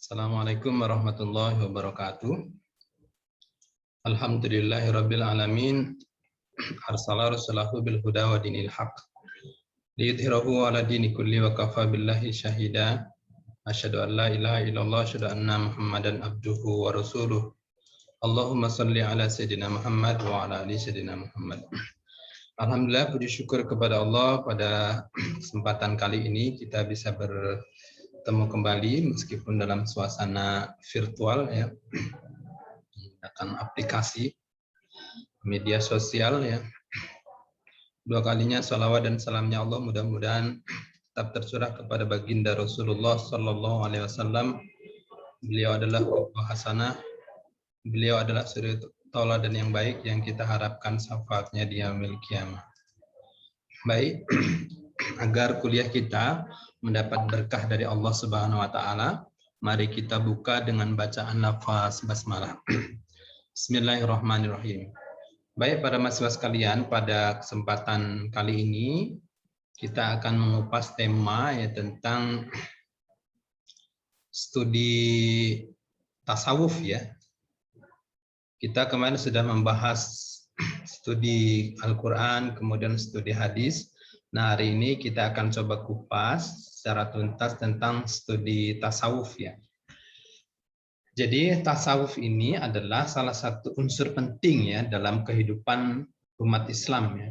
Assalamualaikum warahmatullahi wabarakatuh. Alhamdulillahirabbil alamin. Arsala rasulahu bil huda wa dinil haq. Liyudhhirahu 'ala dini kulli wa kafa billahi syahida. Asyhadu an la ilaha illallah, asyhadu anna Muhammadan abduhu wa rasuluh. Allahumma shalli ala sayyidina Muhammad wa ala ali sayyidina Muhammad. Alhamdulillah, puji syukur kepada Allah, pada kesempatan kali ini kita bisa bertemu kembali meskipun dalam suasana virtual ya, menggunakan aplikasi media sosial ya. Dua kalinya salawat dan salamnya Allah mudah-mudahan tetap tercurah kepada baginda Rasulullah Sallallahu Alaihi Wasallam. Beliau adalah qudwah hasanah, beliau adalah suri tauladan yang baik yang kita harapkan syafaatnya di yaumil qiyamah. Baik, agar kuliah kita mendapat berkah dari Allah Subhanahu wa taala, mari kita buka dengan bacaan lafaz basmalah. Bismillahirrahmanirrahim. Baik para mahasiswa sekalian, pada kesempatan kali ini kita akan mengupas tema ya tentang studi tasawuf ya. Kita kemarin sudah membahas studi Al-Quran, kemudian studi hadis. Nah, hari ini kita akan coba kupas secara tuntas tentang studi tasawuf ya. Jadi tasawuf ini adalah salah satu unsur penting ya dalam kehidupan umat Islam ya.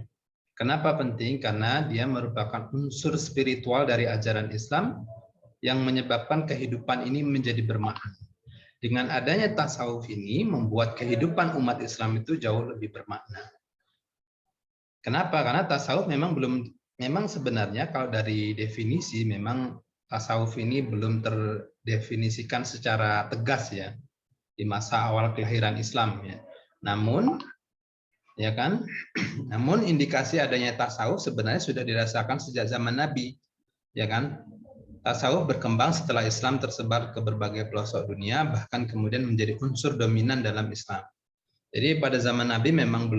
Kenapa penting? Karena dia merupakan unsur spiritual dari ajaran Islam yang menyebabkan kehidupan ini menjadi bermakna. Dengan adanya tasawuf ini membuat kehidupan umat Islam itu jauh lebih bermakna. Kenapa? Karena tasawuf memang sebenarnya kalau dari definisi memang tasawuf ini belum terdefinisikan secara tegas ya di masa awal kelahiran Islam ya. Namun ya kan? Namun indikasi adanya tasawuf sebenarnya sudah dirasakan sejak zaman Nabi, ya kan? Tasawuf berkembang setelah Islam tersebar ke berbagai pelosok dunia, bahkan kemudian menjadi unsur dominan dalam Islam. Jadi pada zaman Nabi memang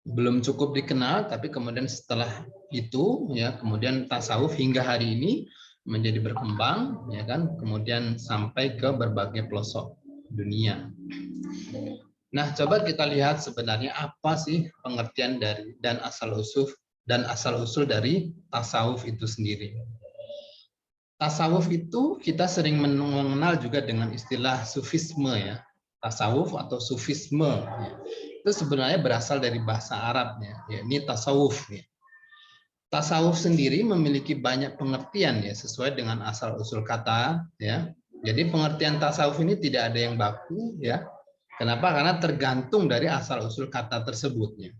belum cukup dikenal, tapi kemudian setelah itu ya kemudian tasawuf hingga hari ini menjadi berkembang, ya kan? Kemudian sampai ke berbagai pelosok dunia. Nah, coba kita lihat sebenarnya apa sih pengertian dari dan asal-usul dari tasawuf itu sendiri. Tasawuf itu kita sering mengenal juga dengan istilah sufisme ya. Tasawuf atau sufisme ya. Itu sebenarnya berasal dari bahasa Arabnya, yakni tasawuf ya. Tasawuf sendiri memiliki banyak pengertian ya sesuai dengan asal-usul kata ya. Jadi pengertian tasawuf ini tidak ada yang baku ya. Kenapa? Karena tergantung dari asal-usul kata tersebutnya.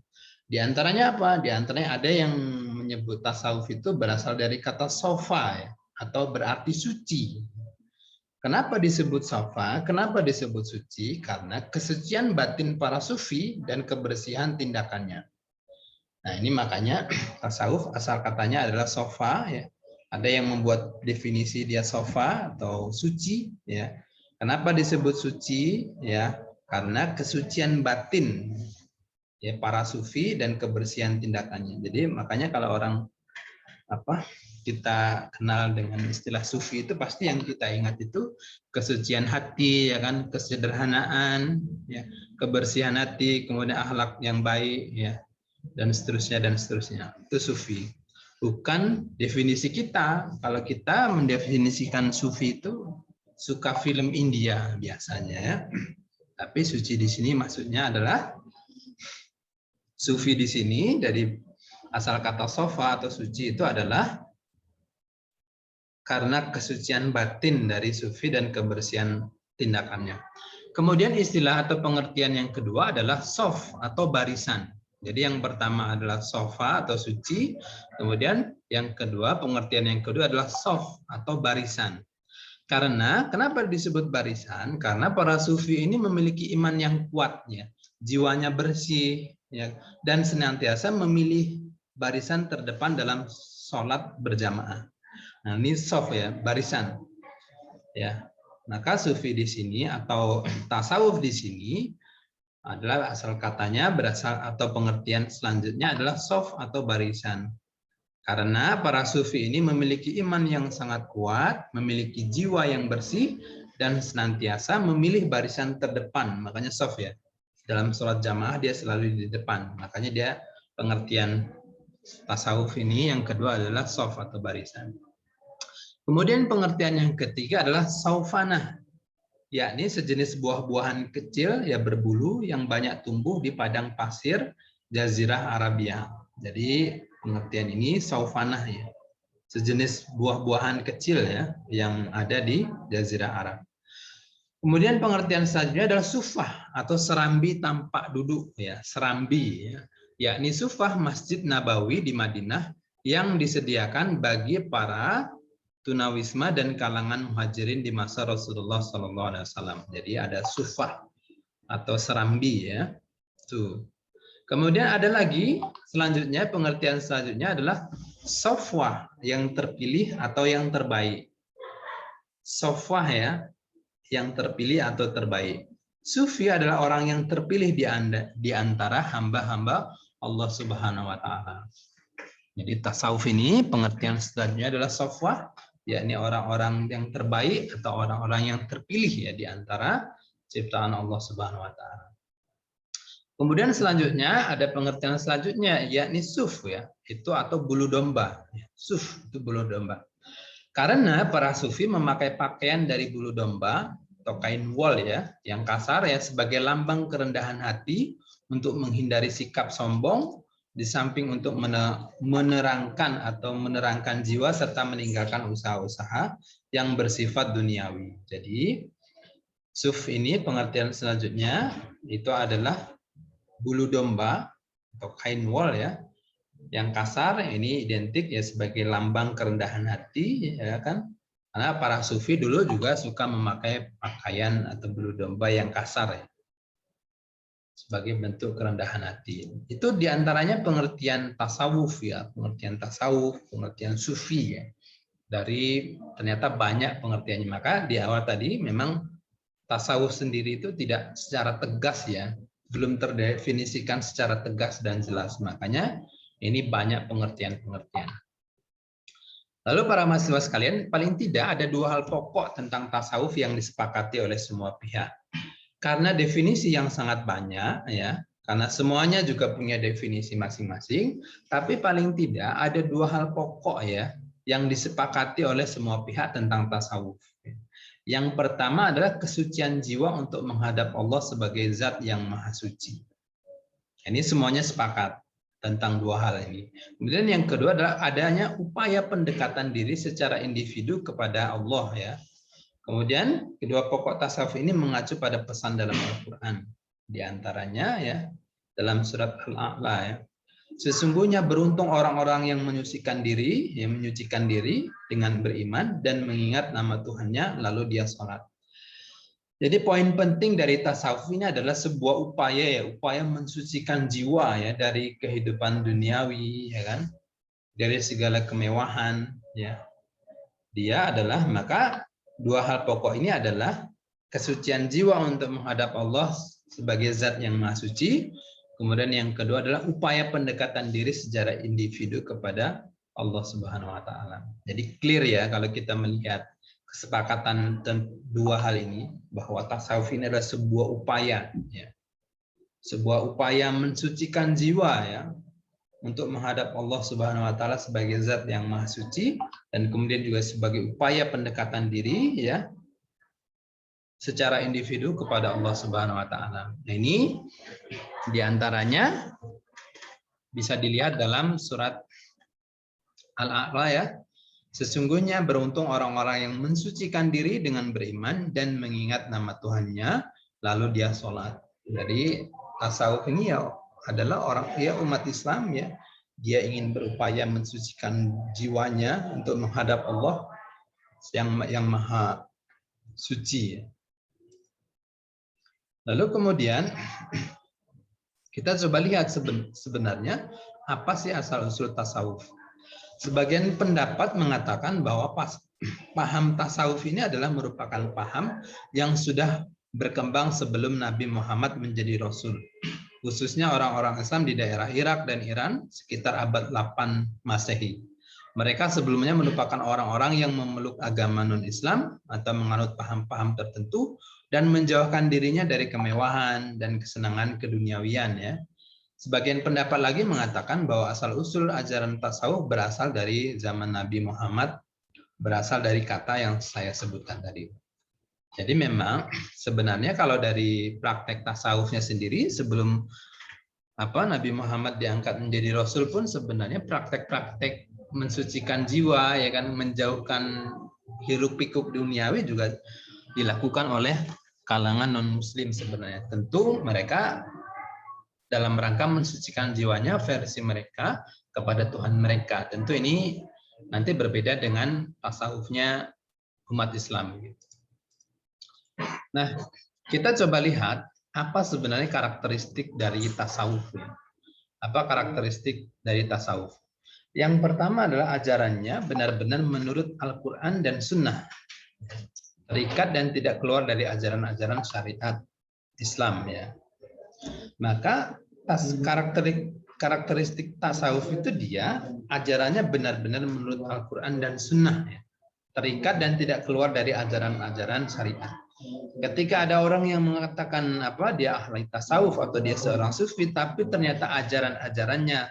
Di antaranya apa? Di antaranya ada yang menyebut tasawuf itu berasal dari kata sofa ya, atau berarti suci. Kenapa disebut sofa? Kenapa disebut suci? Karena kesucian batin para sufi dan kebersihan tindakannya. Nah, ini makanya tasawuf asal katanya adalah sofa ya. Ada yang membuat definisi dia sofa atau suci ya. Kenapa disebut suci ya? Karena kesucian batin ya para sufi dan kebersihan tindakannya. Jadi makanya kalau orang kita kenal dengan istilah sufi itu pasti yang kita ingat itu kesucian hati ya kan, kesederhanaan ya, kebersihan hati, kemudian akhlak yang baik ya, dan seterusnya dan seterusnya. Itu sufi. Bukan definisi kita. Kalau kita mendefinisikan sufi itu suka film India biasanya ya. Tapi suci di sini maksudnya adalah sufi di sini dari asal kata sofa atau suci itu adalah karena kesucian batin dari sufi dan kebersihan tindakannya. Kemudian istilah atau pengertian yang kedua adalah sof atau barisan. Jadi yang pertama adalah sofa atau suci, kemudian yang kedua pengertian yang kedua adalah sof atau barisan. Karena kenapa disebut barisan? Karena para sufi ini memiliki iman yang kuatnya, jiwanya bersih, ya, dan senantiasa memilih barisan terdepan dalam sholat berjamaah. Nah, ini soft ya, barisan. Ya, maka sufi di sini atau tasawuf di sini adalah asal katanya berasal atau pengertian selanjutnya adalah soft atau barisan. Karena para sufi ini memiliki iman yang sangat kuat, memiliki jiwa yang bersih, dan senantiasa memilih barisan terdepan. Makanya shaf ya. Dalam sholat jamaah dia selalu di depan. Makanya dia pengertian tasawuf ini yang kedua adalah shaf atau barisan. Kemudian pengertian yang ketiga adalah saufanah, yakni sejenis buah-buahan kecil ya berbulu yang banyak tumbuh di padang pasir Jazirah Arabia. Jadi pengertian ini saufanah ya, sejenis buah-buahan kecil ya yang ada di Jazirah Arab. Kemudian pengertian selanjutnya adalah sufah atau serambi tampak duduk ya, serambi ya, yakni sufah Masjid Nabawi di Madinah yang disediakan bagi para tunawisma dan kalangan muhajirin di masa Rasulullah SAW. Jadi ada sufah atau serambi ya. Tuh. Kemudian ada lagi selanjutnya pengertian selanjutnya adalah sofwah yang terpilih atau yang terbaik. Sofwah ya, yang terpilih atau terbaik. Sufi adalah orang yang terpilih di antara hamba-hamba Allah Subhanahu wa taala. Jadi tasawuf ini pengertian selanjutnya adalah sofwah, yakni orang-orang yang terbaik atau orang-orang yang terpilih ya di antara ciptaan Allah Subhanahu wa taala. Kemudian selanjutnya ada pengertian selanjutnya yakni suf ya, itu atau bulu domba. Suf itu bulu domba. Karena para sufi memakai pakaian dari bulu domba atau kain wol ya, yang kasar ya sebagai lambang kerendahan hati untuk menghindari sikap sombong, di samping untuk menerangkan jiwa serta meninggalkan usaha-usaha yang bersifat duniawi. Jadi suf ini pengertian selanjutnya itu adalah bulu domba atau kain wol ya, yang kasar ini identik ya sebagai lambang kerendahan hati ya kan, karena para sufi dulu juga suka memakai pakaian atau bulu domba yang kasar ya sebagai bentuk kerendahan hati. Itu diantaranya pengertian tasawuf ya, pengertian sufi ya, dari ternyata banyak pengertiannya. Maka di awal tadi memang tasawuf sendiri itu tidak secara tegas ya, belum terdefinisikan secara tegas dan jelas, makanya ini banyak pengertian-pengertian. Lalu para mahasiswa sekalian, paling tidak ada dua hal pokok tentang tasawuf yang disepakati oleh semua pihak. Karena definisi yang sangat banyak ya, karena semuanya juga punya definisi masing-masing, tapi paling tidak ada dua hal pokok ya yang disepakati oleh semua pihak tentang tasawuf. Yang pertama adalah kesucian jiwa untuk menghadap Allah sebagai zat yang maha suci. Ini semuanya sepakat tentang dua hal ini. Kemudian yang kedua adalah adanya upaya pendekatan diri secara individu kepada Allah ya. Kemudian kedua pokok tasawuf ini mengacu pada pesan dalam Al-Quran. Di antaranya ya dalam surat Al-A'la ya. Sesungguhnya beruntung orang-orang yang menyucikan diri dengan beriman dan mengingat nama Tuhannya lalu dia sholat. Jadi poin penting dari tasawuf ini adalah sebuah upaya mensucikan jiwa ya dari kehidupan duniawi ya kan, dari segala kemewahan ya. Dia adalah maka dua hal pokok ini adalah kesucian jiwa untuk menghadap Allah sebagai zat yang maha suci. Kemudian yang kedua adalah upaya pendekatan diri secara individu kepada Allah Subhanahu wa taala. Jadi clear ya kalau kita melihat kesepakatan dua hal ini, bahwa tasawuf ini adalah sebuah upaya ya. Sebuah upaya mensucikan jiwa ya untuk menghadap Allah Subhanahu wa taala sebagai zat yang maha suci, dan kemudian juga sebagai upaya pendekatan diri ya secara individu kepada Allah Subhanahu wa taala. Nah, ini diantaranya bisa dilihat dalam surat Al-A'la ya. Sesungguhnya beruntung orang-orang yang mensucikan diri dengan beriman dan mengingat nama Tuhannya lalu dia sholat. Jadi tasawuf ini ya adalah orang ya umat Islam ya, dia ingin berupaya mensucikan jiwanya untuk menghadap Allah yang maha suci. Lalu kemudian kita coba lihat sebenarnya apa sih asal-usul tasawuf. Sebagian pendapat mengatakan bahwa paham tasawuf ini adalah merupakan paham yang sudah berkembang sebelum Nabi Muhammad menjadi Rasul. Khususnya orang-orang Islam di daerah Irak dan Iran sekitar abad 8 Masehi. Mereka sebelumnya merupakan orang-orang yang memeluk agama non-Islam atau menganut paham-paham tertentu dan menjauhkan dirinya dari kemewahan dan kesenangan keduniawian ya. Sebagian pendapat lagi mengatakan bahwa asal-usul ajaran tasawuf berasal dari zaman Nabi Muhammad, berasal dari kata yang saya sebutkan tadi. Jadi memang sebenarnya kalau dari praktek tasawufnya sendiri sebelum Nabi Muhammad diangkat menjadi rasul pun sebenarnya praktek-praktek mensucikan jiwa ya kan, menjauhkan hiruk pikuk duniawi juga dilakukan oleh kalangan non muslim sebenarnya. Tentu mereka dalam rangka mensucikan jiwanya versi mereka kepada Tuhan mereka. Tentu ini nanti berbeda dengan tasawufnya umat Islam gitu. Nah, kita coba lihat apa sebenarnya karakteristik dari tasawuf. Apa karakteristik dari tasawuf? Yang pertama adalah ajarannya benar-benar menurut Al-Quran dan Sunnah. Terikat dan tidak keluar dari ajaran-ajaran syariat Islam ya. Maka karakteristik tasawuf itu dia ajarannya benar-benar menurut Al-Quran dan Sunnah ya. Terikat dan tidak keluar dari ajaran-ajaran syariat. Ketika ada orang yang mengatakan dia ahli tasawuf atau dia seorang sufi, tapi ternyata ajaran-ajarannya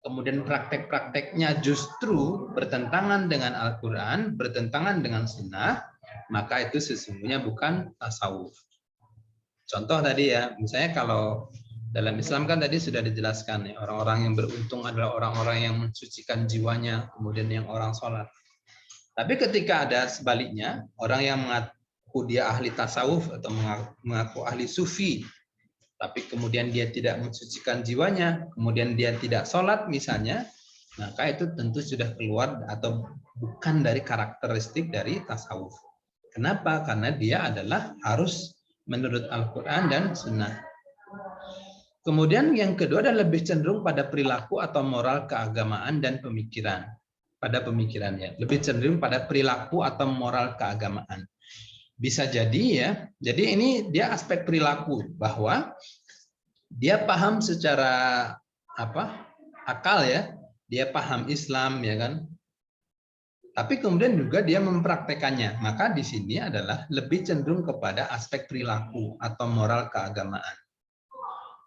kemudian praktek-prakteknya justru bertentangan dengan Al-Quran, bertentangan dengan Sunnah, maka itu sesungguhnya bukan tasawuf. Contoh tadi ya, misalnya kalau dalam Islam kan tadi sudah dijelaskan ya, orang-orang yang beruntung adalah orang-orang yang mensucikan jiwanya, kemudian yang orang sholat. Tapi ketika ada sebaliknya, orang yang mengaku dia ahli tasawuf atau mengaku ahli sufi, tapi kemudian dia tidak mensucikan jiwanya, kemudian dia tidak sholat misalnya, maka itu tentu sudah keluar atau bukan dari karakteristik dari tasawuf. Kenapa? Karena dia adalah harus menurut Al-Quran dan Sunnah. Kemudian yang kedua adalah lebih cenderung pada perilaku atau moral keagamaan dan pemikiran. Pada pemikirannya, lebih cenderung pada perilaku atau moral keagamaan. Bisa jadi ya, jadi ini dia aspek perilaku bahwa dia paham secara akal ya, dia paham Islam ya kan. Tapi kemudian juga dia mempraktekannya. Maka di sini adalah lebih cenderung kepada aspek perilaku atau moral keagamaan.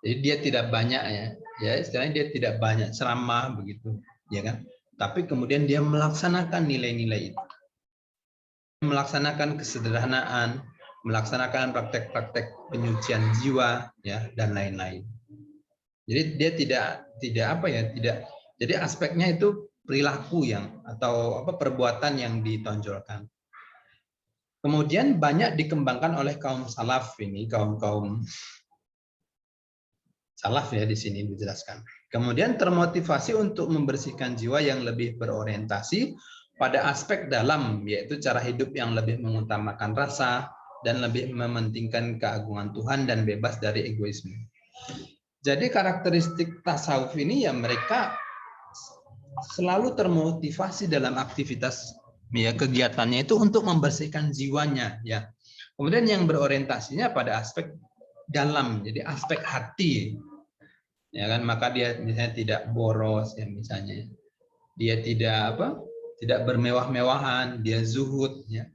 Jadi dia tidak banyak ya istilahnya dia tidak banyak ceramah begitu, ya kan. Tapi kemudian dia melaksanakan nilai-nilai itu. Melaksanakan kesederhanaan, melaksanakan praktek-praktek penyucian jiwa ya dan lain-lain. Jadi dia tidak jadi aspeknya itu perilaku yang atau perbuatan yang ditonjolkan. Kemudian banyak dikembangkan oleh kaum salaf ini, kaum salaf ya di sini dijelaskan. Kemudian termotivasi untuk membersihkan jiwa yang lebih berorientasi pada aspek dalam, yaitu cara hidup yang lebih mengutamakan rasa dan lebih mementingkan keagungan Tuhan dan bebas dari egoisme. Jadi karakteristik tasawuf ini ya mereka selalu termotivasi dalam aktivitas ya kegiatannya itu untuk membersihkan jiwanya ya. Kemudian yang berorientasinya pada aspek dalam, jadi aspek hati. Ya kan, maka dia misalnya tidak boros ya misalnya. Dia tidak tidak bermewah-mewahan, dia zuhud ya.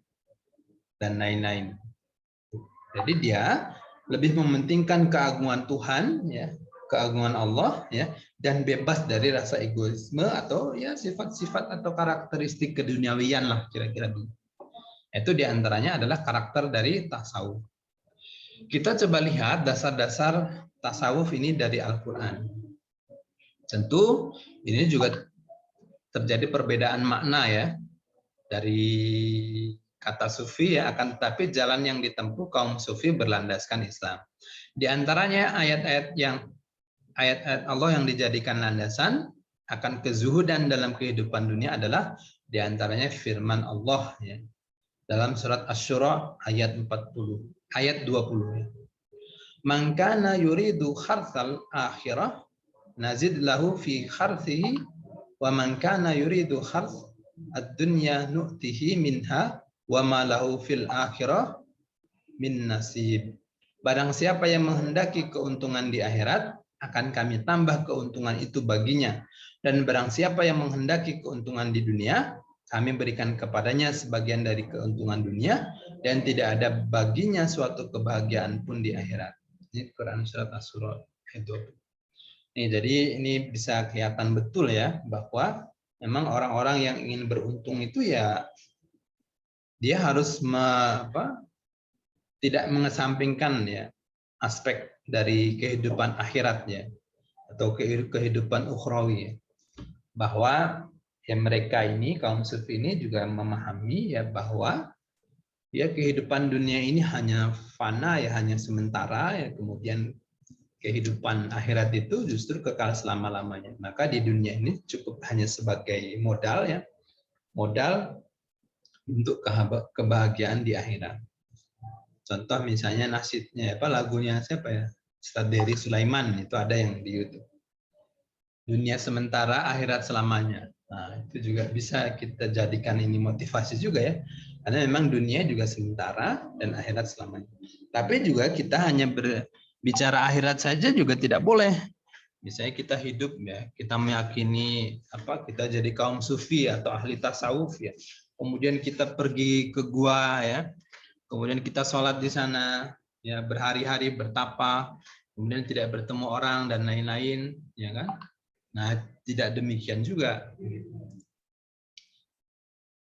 Dan lain-lain. Jadi dia lebih mementingkan keagungan Tuhan ya, keagungan Allah ya, dan bebas dari rasa egoisme atau ya sifat-sifat atau karakteristik keduniawian lah kira-kira begitu. Itu diantaranya adalah karakter dari tasawuf. Kita coba lihat dasar-dasar tasawuf ini dari Al-Quran. Tentu ini juga terjadi perbedaan makna ya dari kata sufi ya, akan tetapi jalan yang ditempuh kaum sufi berlandaskan Islam. Di antaranya ayat-ayat Allah yang dijadikan landasan akan kezuhudan dalam kehidupan dunia adalah di antaranya firman Allah ya. Dalam surat Asy-Syura ayat 20 ya. Man kana yuridu kharthal akhirah nazid lahu fi kharthihi wa man kana yuridu kharth ad-dunya nu'tihi minha wa ma lahu fil akhirah min nasib. Barang siapa yang menghendaki keuntungan di akhirat, akan kami tambah keuntungan itu baginya. Dan barang siapa yang menghendaki keuntungan di dunia, kami berikan kepadanya sebagian dari keuntungan dunia, dan tidak ada baginya suatu kebahagiaan pun di akhirat. Ini Quran Surat Asy-Syura ayat 20. Nih, jadi ini bisa kelihatan betul ya, bahwa memang orang-orang yang ingin beruntung itu ya, dia harus tidak mengesampingkan ya aspek dari kehidupan akhiratnya atau kehidupan ukhrawi ya. Bahwa ya mereka ini, kaum sufi ini juga memahami ya bahwa ya kehidupan dunia ini hanya fana ya, hanya sementara ya, kemudian kehidupan akhirat itu justru kekal selama-lamanya. Maka di dunia ini cukup hanya sebagai modal ya, modal untuk kebahagiaan di akhirat. Contoh misalnya nasidnya lagunya siapa ya? Ustadz Dery Sulaiman, itu ada yang di YouTube. Dunia sementara, akhirat selamanya. Nah, itu juga bisa kita jadikan ini motivasi juga ya. Karena memang dunia juga sementara dan akhirat selamanya. Tapi juga kita hanya berbicara akhirat saja juga tidak boleh. Misalnya kita hidup ya, kita meyakini kita jadi kaum sufi atau ahli tasawuf ya. Kemudian kita pergi ke gua ya. Kemudian kita sholat di sana ya, berhari-hari bertapa, kemudian tidak bertemu orang dan lain-lain, ya kan? Nah, tidak demikian juga.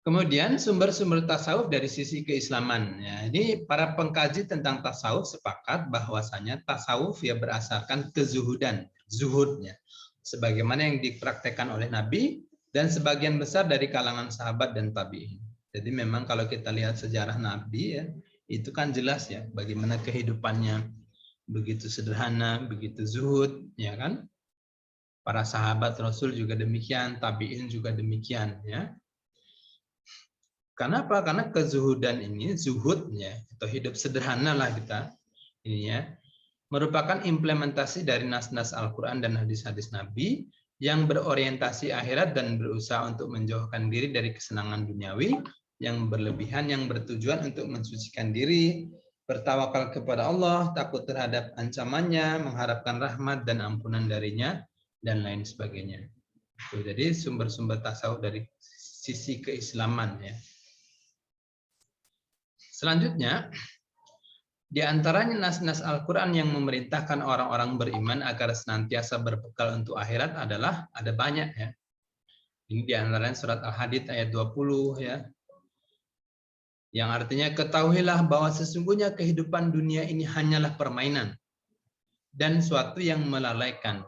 Kemudian sumber-sumber tasawuf dari sisi keislaman. Ya, ini para pengkaji tentang tasawuf sepakat bahwasanya tasawuf ya berdasarkan kezuhudan, zuhudnya, sebagaimana yang dipraktekkan oleh Nabi dan sebagian besar dari kalangan sahabat dan tabi'in. Jadi memang kalau kita lihat sejarah Nabi ya, itu kan jelas ya bagaimana kehidupannya begitu sederhana, begitu zuhud, ya kan? Para sahabat Rasul juga demikian, tabi'in juga demikian ya. Kenapa? Karena kezuhudan ini, zuhudnya atau hidup sederhana lah kita ini ya, merupakan implementasi dari nas-nas Al-Quran dan hadis-hadis Nabi yang berorientasi akhirat dan berusaha untuk menjauhkan diri dari kesenangan duniawi yang berlebihan, yang bertujuan untuk mensucikan diri, bertawakal kepada Allah, takut terhadap ancamannya, mengharapkan rahmat dan ampunan darinya, dan lain sebagainya. Jadi sumber-sumber tasawuf dari sisi keislaman ya. Selanjutnya, di antaranya nas-nas Al-Quran yang memerintahkan orang-orang beriman agar senantiasa berbekal untuk akhirat adalah ada banyak ya. Ini di antaranya surat Al-Hadid ayat 20 ya. Yang artinya ketahuilah bahwa sesungguhnya kehidupan dunia ini hanyalah permainan dan suatu yang melalaikan,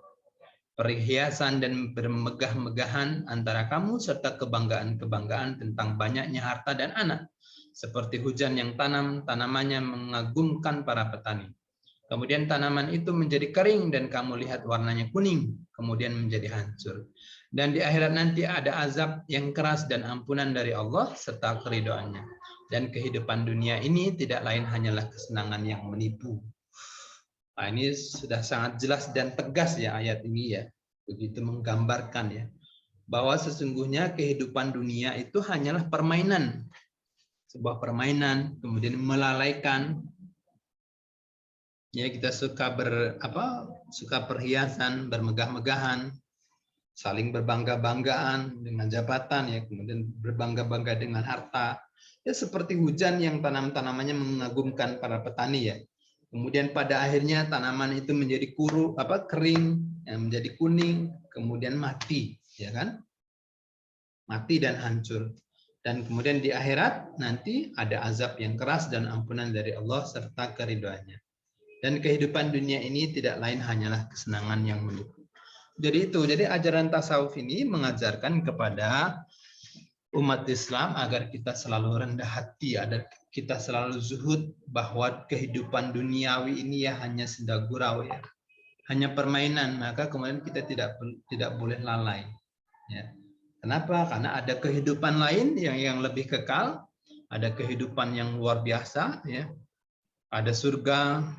perhiasan dan bermegah-megahan antara kamu serta kebanggaan-kebanggaan tentang banyaknya harta dan anak, seperti hujan yang tanamannya mengagumkan para petani. Kemudian tanaman itu menjadi kering dan kamu lihat warnanya kuning, kemudian menjadi hancur. Dan di akhirat nanti ada azab yang keras dan ampunan dari Allah serta keridhaannya. Dan kehidupan dunia ini tidak lain hanyalah kesenangan yang menipu. Nah, ini sudah sangat jelas dan tegas ya ayat ini ya. Begitu menggambarkan ya. Bahwa sesungguhnya kehidupan dunia itu hanyalah permainan. Sebuah permainan, kemudian melalaikan. Ya, kita suka suka perhiasan, bermegah-megahan, saling berbangga-banggaan dengan jabatan ya, kemudian berbangga-bangga dengan harta. Ya seperti hujan yang tanamannya mengagumkan para petani ya. Kemudian pada akhirnya tanaman itu menjadi kering, menjadi kuning, kemudian mati, ya kan? Mati dan hancur. Dan kemudian di akhirat nanti ada azab yang keras dan ampunan dari Allah serta keridhaannya. Dan kehidupan dunia ini tidak lain hanyalah kesenangan yang menipu. Jadi ajaran tasawuf ini mengajarkan kepada umat Islam agar kita selalu rendah hati, agar kita selalu zuhud, bahwa kehidupan duniawi ini ya hanya senda gurau ya, hanya permainan. Maka kemudian kita tidak boleh lalai. Ya. Kenapa? Karena ada kehidupan lain yang lebih kekal, ada kehidupan yang luar biasa, ya, ada surga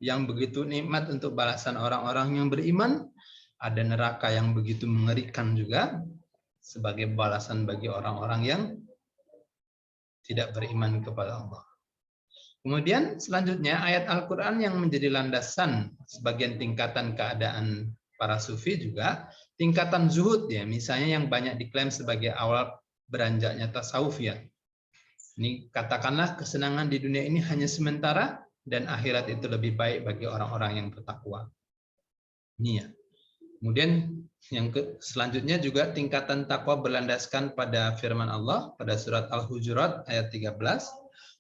yang begitu nikmat untuk balasan orang-orang yang beriman, ada neraka yang begitu mengerikan juga sebagai balasan bagi orang-orang yang tidak beriman kepada Allah. Kemudian selanjutnya ayat Al-Quran yang menjadi landasan sebagian tingkatan keadaan para sufi juga tingkatan zuhud ya, misalnya yang banyak diklaim sebagai awal beranjaknya tasawuf ya. Ini katakanlah kesenangan di dunia ini hanya sementara dan akhirat itu lebih baik bagi orang-orang yang bertakwa. Ini ya. Kemudian yang selanjutnya juga tingkatan takwa berlandaskan pada firman Allah pada surat Al-Hujurat ayat 13.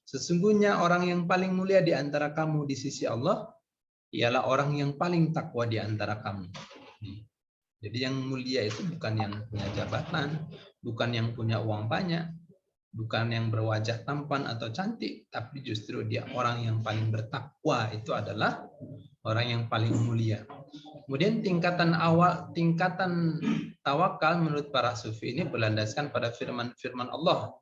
Sesungguhnya orang yang paling mulia di antara kamu di sisi Allah ialah orang yang paling takwa di antara kamu. Jadi yang mulia itu bukan yang punya jabatan, bukan yang punya uang banyak, bukan yang berwajah tampan atau cantik, tapi justru dia orang yang paling bertakwa, itu adalah orang yang paling mulia. Kemudian tingkatan tawakal menurut para sufi ini berlandaskan pada firman Allah.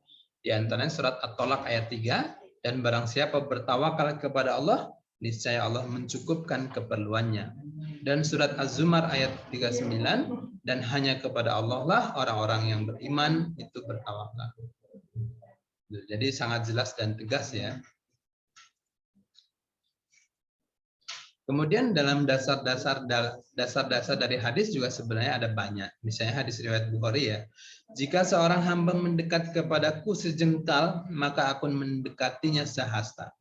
Di antaranya surat At-Tolak ayat 3, dan barang siapa bertawakal kepada Allah, niscaya Allah mencukupkan keperluannya. Dan surat Az-Zumar ayat 39, dan hanya kepada Allah lah orang-orang yang beriman itu bertawakal. Jadi sangat jelas dan tegas ya. Kemudian dalam dasar-dasar dari hadis juga sebenarnya ada banyak. Misalnya hadis riwayat Bukhari ya. Jika seorang hamba mendekat kepadaku sejengkal, maka aku mendekatinya sehasta.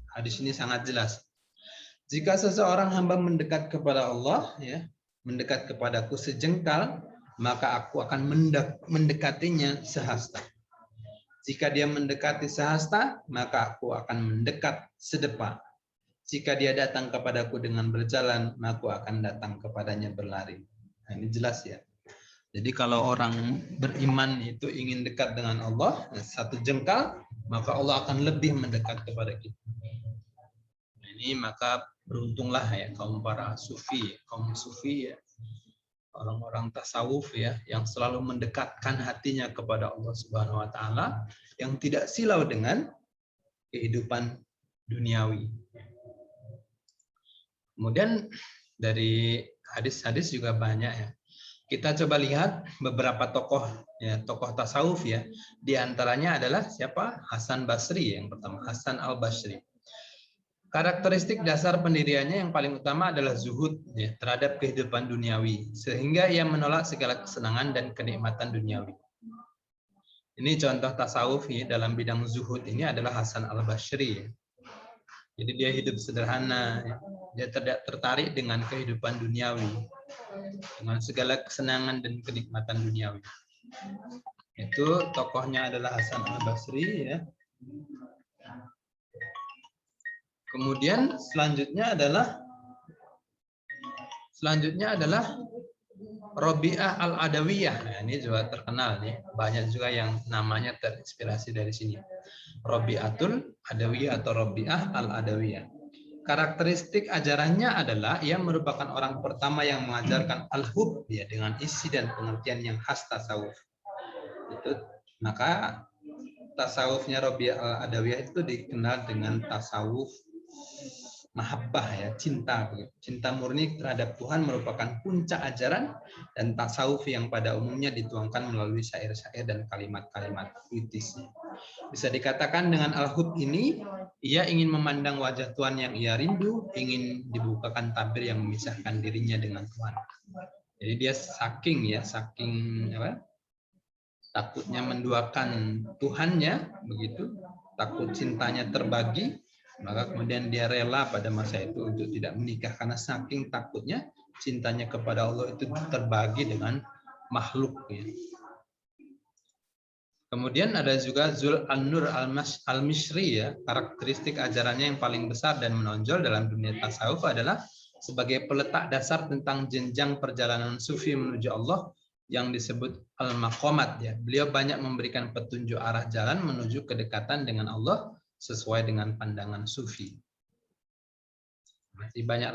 Hadis ini sangat jelas. Jika seseorang hamba mendekat kepada Allah, ya, mendekat kepadaku sejengkal, maka aku akan mendekatinya sehasta. Jika dia mendekati sehasta, maka aku akan mendekat sedepa. Jika dia datang kepadaku dengan berjalan, maka aku akan datang kepadanya berlari. Nah, ini jelas ya. Jadi kalau orang beriman itu ingin dekat dengan Allah, satu jengkal, maka Allah akan lebih mendekat kepada kita. Ini maka beruntunglah ya kaum para sufi, kaum sufi ya, orang-orang tasawuf ya, yang selalu mendekatkan hatinya kepada Allah Subhanahu wa taala, yang tidak silau dengan kehidupan duniawi. Kemudian dari hadis-hadis juga banyak ya. Kita coba lihat beberapa tokoh ya, tokoh tasawuf ya. Di antaranya adalah siapa? Hasan Basri yang pertama, Hasan Al-Basri. Karakteristik dasar pendiriannya yang paling utama adalah zuhud ya, terhadap kehidupan duniawi, sehingga ia menolak segala kesenangan dan kenikmatan duniawi. Ini contoh tasawuf ya, dalam bidang zuhud ini adalah Hasan Al-Basri. Ya. Jadi dia hidup sederhana, ya. Dia tidak tertarik dengan kehidupan duniawi, dengan segala kesenangan dan kenikmatan duniawi. Itu tokohnya adalah Hasan Al-Basri ya. Kemudian selanjutnya adalah Robi'ah Al-Adawiyah. Nah, ini juga terkenal nih. Banyak juga yang namanya terinspirasi dari sini. Robi'atul Adawiyah atau Robi'ah Al-Adawiyah. Karakteristik ajarannya adalah ia merupakan orang pertama yang mengajarkan al-hub ya, dengan isi dan pengertian yang khas tasawuf. Maka tasawufnya Robi'ah Al-Adawiyah itu dikenal dengan tasawuf mahabbah ya, cinta. Cinta murni terhadap Tuhan merupakan puncak ajaran dan tasawuf yang pada umumnya dituangkan melalui syair-syair dan kalimat-kalimat puitis. Bisa dikatakan dengan al-hub ini, ia ingin memandang wajah Tuhan yang ia rindu, ingin dibukakan tabir yang memisahkan dirinya dengan Tuhan. Jadi dia saking takutnya menduakan Tuhannya, begitu, takut cintanya terbagi, maka kemudian dia rela pada masa itu untuk tidak menikah karena saking takutnya cintanya kepada Allah itu terbagi dengan makhluk. Ya. Kemudian ada juga Zul An-Nur Al-Mishri ya, karakteristik ajarannya yang paling besar dan menonjol dalam dunia tasawuf adalah sebagai peletak dasar tentang jenjang perjalanan sufi menuju Allah yang disebut Al-Maqamat ya. Beliau banyak memberikan petunjuk arah jalan menuju kedekatan dengan Allah sesuai dengan pandangan sufi. Masih banyak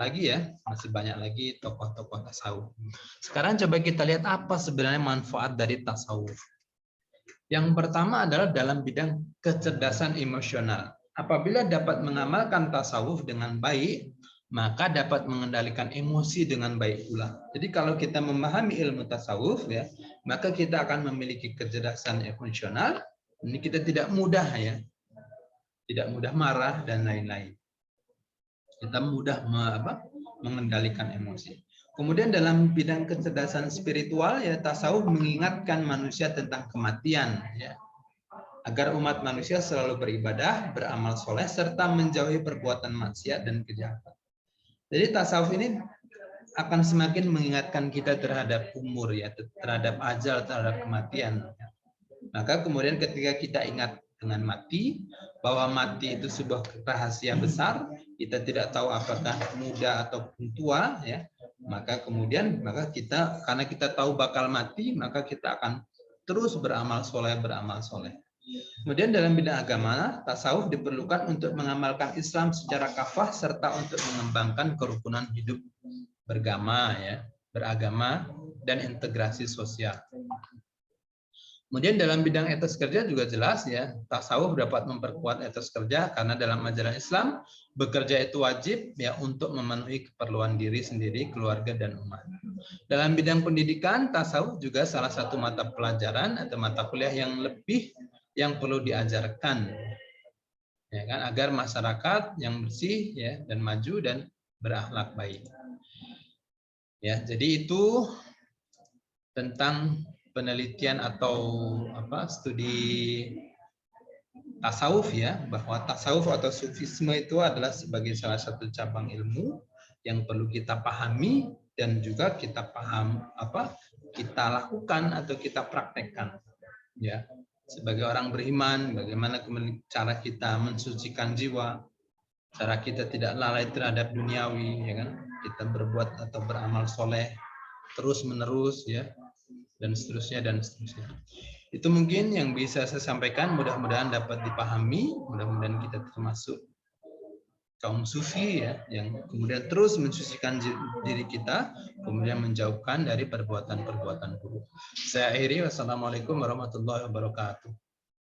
lagi tokoh-tokoh tasawuf. Sekarang coba kita lihat apa sebenarnya manfaat dari tasawuf. Yang pertama adalah dalam bidang kecerdasan emosional. Apabila dapat mengamalkan tasawuf dengan baik, maka dapat mengendalikan emosi dengan baik pula. Jadi kalau kita memahami ilmu tasawuf ya, maka kita akan memiliki kecerdasan emosional. Ini kita tidak mudah ya. Tidak mudah marah dan lain-lain. Kita mudah mengendalikan emosi. Kemudian dalam bidang kecerdasan spiritual ya tasawuf mengingatkan manusia tentang kematian ya. Agar umat manusia selalu beribadah, beramal soleh serta menjauhi perbuatan maksiat dan kejahatan. Jadi tasawuf ini akan semakin mengingatkan kita terhadap umur ya, terhadap ajal, terhadap kematian. Maka kemudian ketika kita ingat dengan mati, bahwa mati itu sebuah rahasia besar, kita tidak tahu apakah muda ataupun tua ya. Maka kemudian kita karena kita tahu bakal mati, maka kita akan terus beramal soleh. Kemudian dalam bidang agama, tasawuf diperlukan untuk mengamalkan Islam secara kafah serta untuk mengembangkan kerukunan hidup beragama dan integrasi sosial. Kemudian dalam bidang etos kerja juga jelas ya, tasawuf dapat memperkuat etos kerja karena dalam ajaran Islam bekerja itu wajib ya untuk memenuhi keperluan diri sendiri, keluarga dan umat. Dalam bidang pendidikan, tasawuf juga salah satu mata pelajaran atau mata kuliah yang perlu diajarkan ya kan, agar masyarakat yang bersih ya dan maju dan berakhlak baik. Ya, jadi itu tentang penelitian atau studi tasawuf ya, bahwa tasawuf atau sufisme itu adalah sebagai salah satu cabang ilmu yang perlu kita pahami dan juga kita kita lakukan atau kita praktekkan ya. Sebagai orang beriman, bagaimana cara kita mensucikan jiwa, cara kita tidak lalai terhadap duniawi ya kan, kita berbuat atau beramal soleh terus menerus ya, dan seterusnya. Itu mungkin yang bisa saya sampaikan, mudah-mudahan dapat dipahami, mudah-mudahan kita termasuk kaum sufi ya, yang kemudian terus mensucikan diri kita, kemudian menjauhkan dari perbuatan-perbuatan buruk. Saya akhiri, wassalamualaikum warahmatullahi wabarakatuh.